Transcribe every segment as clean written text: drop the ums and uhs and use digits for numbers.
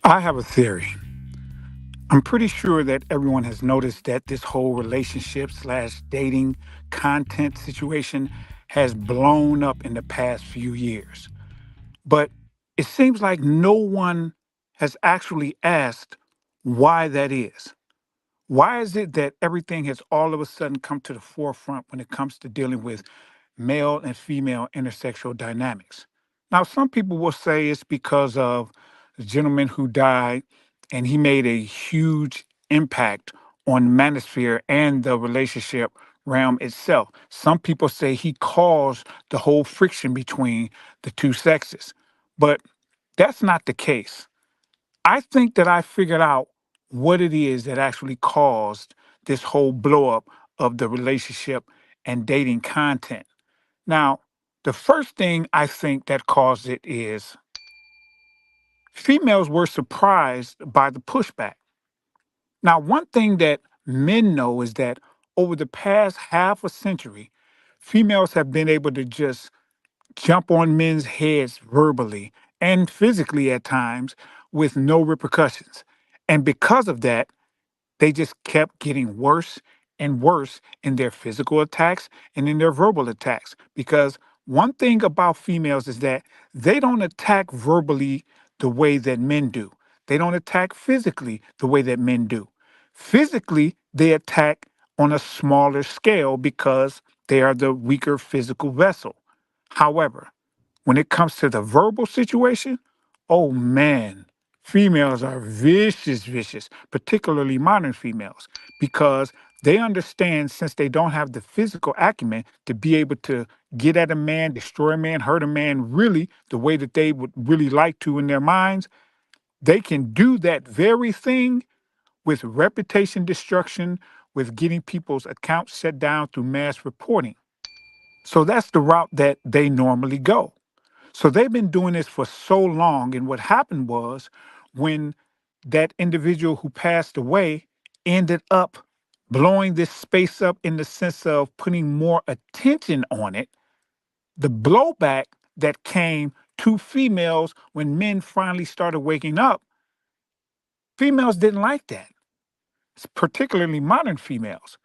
I have a theory. I'm pretty sure that everyone has noticed that this whole relationship slash dating content situation has blown up in the past few years. But it seems like no one has actually asked why that is. Why is it that everything has all of a sudden come to the forefront when it comes to dealing with male and female intersexual dynamics? Now, some people will say it's because of the gentleman who died and he made a huge impact on manosphere and the relationship realm itself. Some people say he caused the whole friction between the two sexes, but that's not the case. I think that I figured out what it is that actually caused this whole blow up of the relationship and dating content. Now, the first thing I think that caused it is females were surprised by the pushback. Now, one thing that men know is that over the past half a century, females have been able to just jump on men's heads verbally and physically at times with no repercussions. And because of that, they just kept getting worse and worse in their physical attacks and in their verbal attacks. Because one thing about females is that they don't attack verbally the way that men do, they don't attack physically the way that men do. Physically, they attack on a smaller scale because they are the weaker physical vessel. However, when it comes to the verbal situation, oh man, females are vicious, vicious, particularly modern females, because they understand since they don't have the physical acumen to be able to get at a man, destroy a man, hurt a man really the way that they would really like to in their minds, they can do that very thing with reputation destruction, with getting people's accounts shut down through mass reporting. So that's the route that they normally go. So they've been doing this for so long. And what happened was when that individual who passed away ended up blowing this space up in the sense of putting more attention on it, the blowback that came to females when men finally started waking up, females didn't like that, particularly modern females.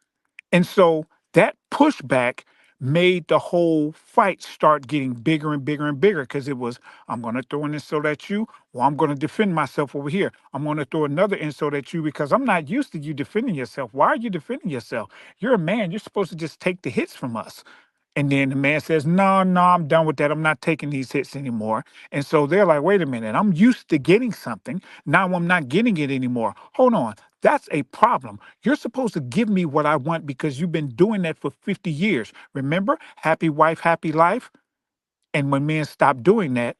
And so that pushback made the whole fight start getting bigger and bigger and bigger because it was, I'm going to throw an insult at you, or I'm going to defend myself over here. I'm going to throw another insult at you because I'm not used to you defending yourself. Why are you defending yourself? You're a man. You're supposed to just take the hits from us. And then the man says, no, no, I'm done with that. I'm not taking these hits anymore. And so they're like, wait a minute, I'm used to getting something. Now I'm not getting it anymore. Hold on. That's a problem. You're supposed to give me what I want because you've been doing that for 50 years. Remember, happy wife, happy life? And when men stopped doing that,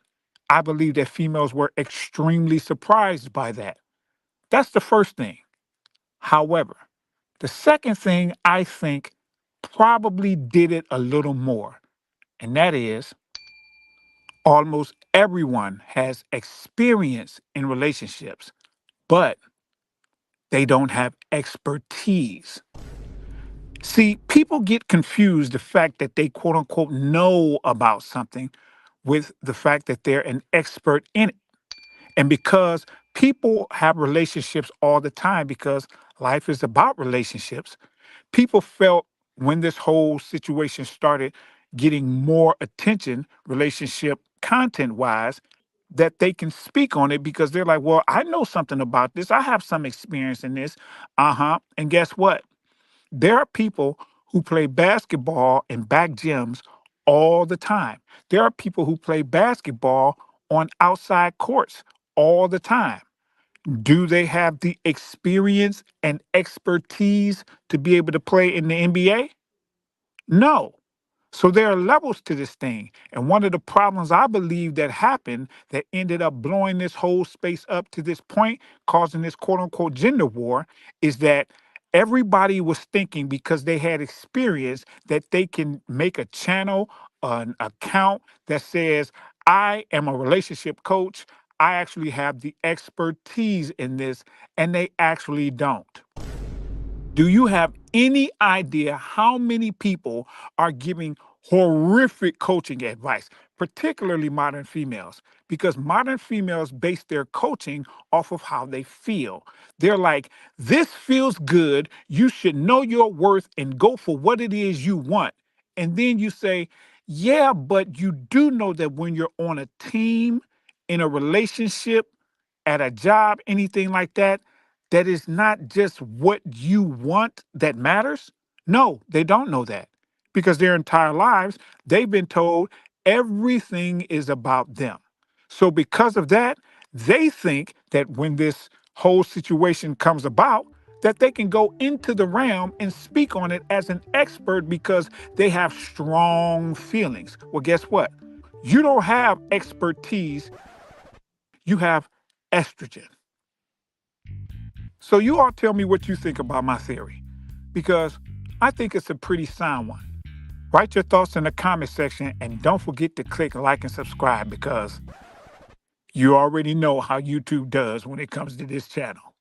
I believe that females were extremely surprised by that. That's the first thing. However, the second thing I think probably did it a little more, and that is almost everyone has experience in relationships, but they don't have expertise. See, people get confused the fact that they quote unquote know about something with the fact that they're an expert in it. And because people have relationships all the time, because life is about relationships, people felt when this whole situation started getting more attention, relationship content wise, that they can speak on it because they're like, well, I know something about this. I have some experience in this. Uh huh. And guess what? There are people who play basketball in back gyms all the time. There are people who play basketball on outside courts all the time. Do they have the experience and expertise to be able to play in the NBA? No. So there are levels to this thing. And one of the problems I believe that happened that ended up blowing this whole space up to this point, causing this quote unquote gender war, is that everybody was thinking because they had experience that they can make a channel, an account that says, I am a relationship coach. I actually have the expertise in this, and they actually don't. Do you have any idea how many people are giving horrific coaching advice? particularly modern females, because modern females base their coaching off of how they feel. They're like, this feels good. You should know your worth and go for what it is you want. And then you say, yeah, but you do know that when you're on a team, in a relationship, at a job, anything like that, that is not just what you want that matters? No, they don't know that because their entire lives, they've been told everything is about them. So, because of that, they think that when this whole situation comes about, that they can go into the realm and speak on it as an expert because they have strong feelings. Well, guess what? You don't have expertise, you have estrogen. So you all tell me what you think about my theory, because I think it's a pretty sound one. Write your thoughts in the comment section and don't forget to click like and subscribe because you already know how YouTube does when it comes to this channel.